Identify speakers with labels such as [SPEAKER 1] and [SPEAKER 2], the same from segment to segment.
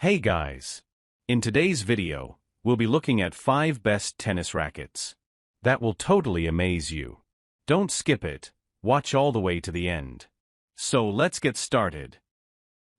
[SPEAKER 1] Hey guys! In today's video, we'll be looking at 5 best tennis rackets. That will totally amaze you. Don't skip it, watch all the way to the end. So let's get started.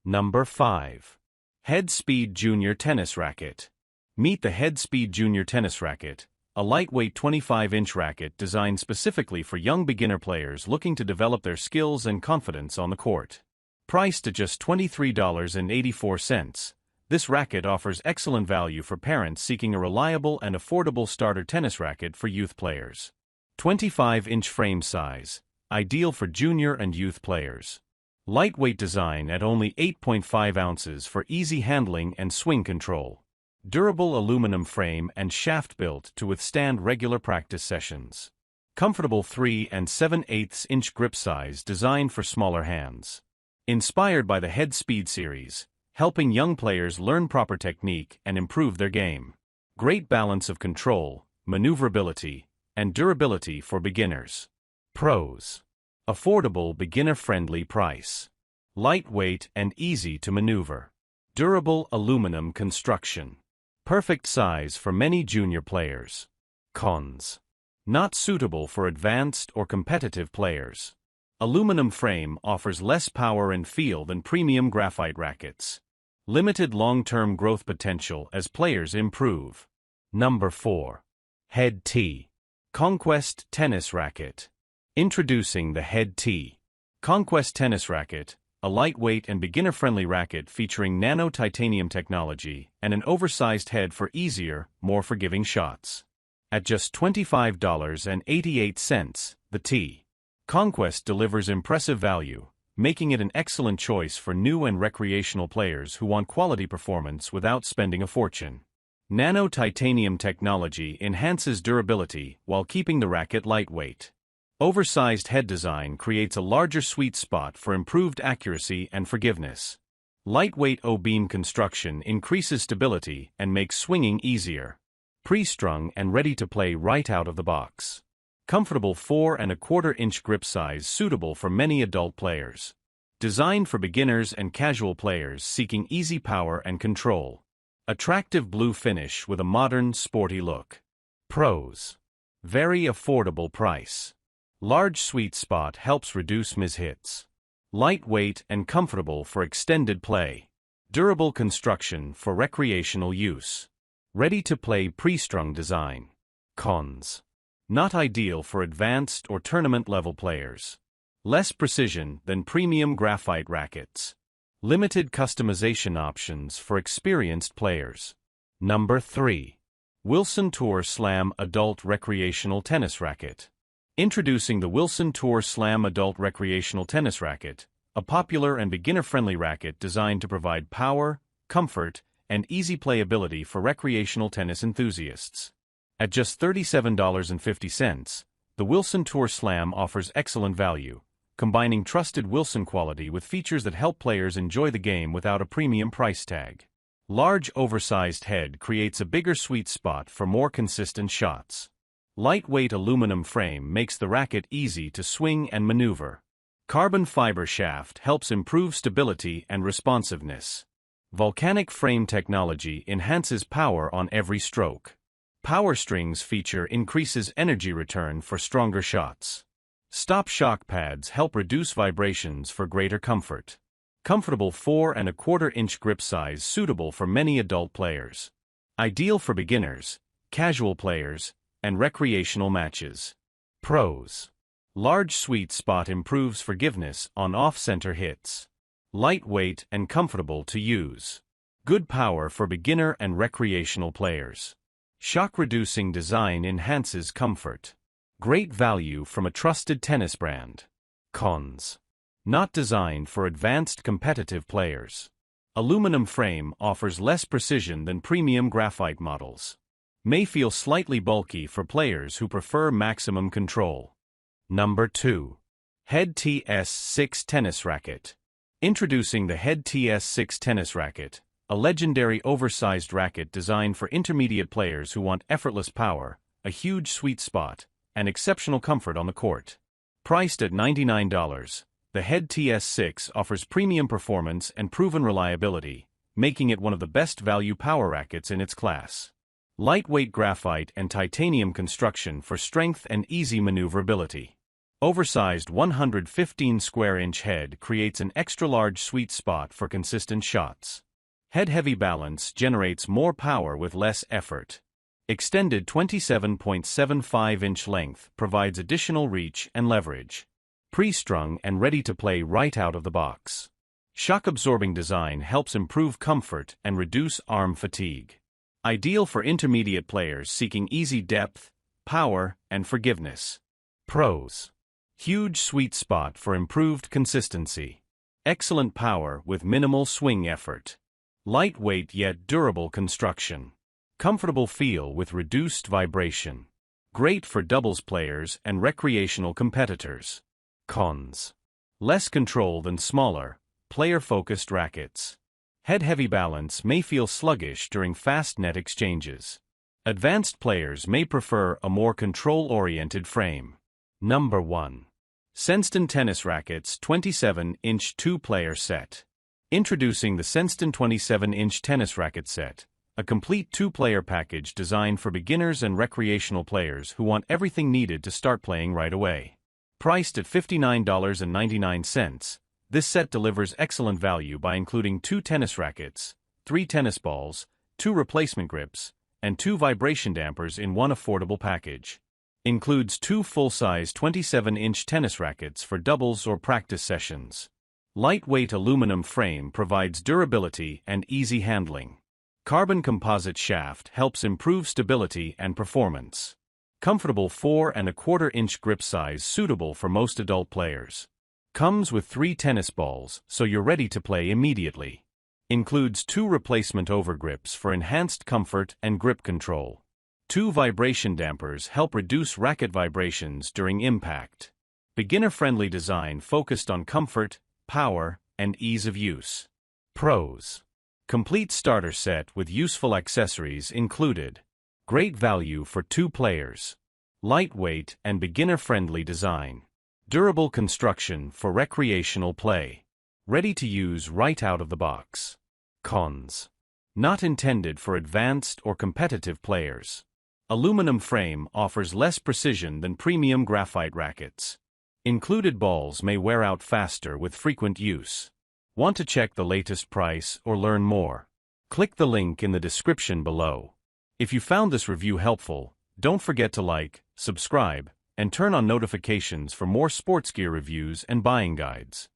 [SPEAKER 1] Number 5. Head Speed Junior Tennis Racket. Meet the Head Speed Junior Tennis Racket, a lightweight 25-inch racket designed specifically for young beginner players looking to develop their skills and confidence on the court. Priced at just $23.84, this racket offers excellent value for parents seeking a reliable and affordable starter tennis racket for youth players. 25-inch frame size, ideal for junior and youth players. Lightweight design at only 8.5 ounces for easy handling and swing control. Durable aluminum frame and shaft built to withstand regular practice sessions. Comfortable 3 7/8 inch grip size designed for smaller hands. Inspired by the Head Speed series, helping young players learn proper technique and improve their game. Great balance of control, maneuverability, and durability for beginners. Pros. Affordable beginner-friendly price. Lightweight and easy to maneuver. Durable aluminum construction. Perfect size for many junior players. Cons. Not suitable for advanced or competitive players. Aluminum frame offers less power and feel than premium graphite rackets. Limited long-term growth potential as players improve. Number 4. Head T. Conquest Tennis Racket. Introducing the Head T. Conquest Tennis Racket, a lightweight and beginner-friendly racket featuring nano-titanium technology and an oversized head for easier, more forgiving shots. At just $25.88, the T. Conquest delivers impressive value, making it an excellent choice for new and recreational players who want quality performance without spending a fortune. Nano-titanium technology enhances durability while keeping the racket lightweight. Oversized head design creates a larger sweet spot for improved accuracy and forgiveness. Lightweight O-beam construction increases stability and makes swinging easier. Pre-strung and ready to play right out of the box. Comfortable 4 1/4 inch grip size suitable for many adult players. Designed for beginners and casual players seeking easy power and control. Attractive blue finish with a modern, sporty look. Pros. Very affordable price. Large sweet spot helps reduce mishits. Lightweight and comfortable for extended play. Durable construction for recreational use. Ready-to-play pre-strung design. Cons. Not ideal for advanced or tournament-level players. Less precision than premium graphite rackets. Limited customization options for experienced players. Number 3. Wilson Tour Slam Adult Recreational Tennis Racket. Introducing the Wilson Tour Slam Adult Recreational Tennis Racket, a popular and beginner-friendly racket designed to provide power, comfort, and easy playability for recreational tennis enthusiasts. At just $37.50, the Wilson Tour Slam offers excellent value, combining trusted Wilson quality with features that help players enjoy the game without a premium price tag. Large oversized head creates a bigger sweet spot for more consistent shots. Lightweight aluminum frame makes the racket easy to swing and maneuver. Carbon fiber shaft helps improve stability and responsiveness. Volcanic frame technology enhances power on every stroke. Power strings feature increases energy return for stronger shots. Stop shock pads help reduce vibrations for greater comfort. Comfortable 4 1/4 inch grip size suitable for many adult players. Ideal for beginners, casual players, and recreational matches. Pros. Large sweet spot improves forgiveness on off-center hits. Lightweight and comfortable to use. Good power for beginner and recreational players. Shock-reducing design enhances comfort. Great value from a trusted tennis brand. Cons. Not designed for advanced competitive players. Aluminum frame offers less precision than premium graphite models. May feel slightly bulky for players who prefer maximum control. Number 2. Head TS6 Tennis Racket. Introducing the Head TS6 Tennis Racket, a legendary oversized racket designed for intermediate players who want effortless power, a huge sweet spot, and exceptional comfort on the court. Priced at $99, the Head TS6 offers premium performance and proven reliability, making it one of the best value power rackets in its class. Lightweight graphite and titanium construction for strength and easy maneuverability. Oversized 115 square inch head creates an extra-large sweet spot for consistent shots. Head-heavy balance generates more power with less effort. Extended 27.75 inch length provides additional reach and leverage. Pre-strung and ready to play right out of the box. Shock-absorbing design helps improve comfort and reduce arm fatigue. Ideal for intermediate players seeking easy depth, power, and forgiveness. Pros. Huge sweet spot for improved consistency. Excellent power with minimal swing effort. Lightweight yet durable construction. Comfortable feel with reduced vibration. Great for doubles players and recreational competitors. Cons. Less control than smaller, player-focused rackets. Head-heavy balance may feel sluggish during fast net exchanges. Advanced players may prefer a more control-oriented frame. Number 1. Senston Tennis Rackets 27-inch 2-player set. Introducing the Senston 27-inch tennis racket set, a complete 2-player package designed for beginners and recreational players who want everything needed to start playing right away. Priced at $59.99, this set delivers excellent value by including 2 tennis rackets, 3 tennis balls, 2 replacement grips, and 2 vibration dampers in one affordable package. Includes 2 full-size 27-inch tennis rackets for doubles or practice sessions. Lightweight aluminum frame provides durability and easy handling. Carbon composite shaft helps improve stability and performance. Comfortable 4¼ grip size suitable for most adult players. Comes with 3 tennis balls, so you're ready to play immediately. Includes 2 replacement overgrips for enhanced comfort and grip control. 2 vibration dampers help reduce racket vibrations during impact. Beginner-friendly design focused on comfort, power, and ease of use. Pros. Complete starter set with useful accessories included. Great value for 2 players. Lightweight and beginner-friendly design. Durable construction for recreational play. Ready to use right out of the box. Cons. Not intended for advanced or competitive players. Aluminum frame offers less precision than premium graphite rackets. Included balls may wear out faster with frequent use. Want to check the latest price or learn more? Click the link in the description below. If you found this review helpful, don't forget to like, subscribe, and turn on notifications for more sports gear reviews and buying guides.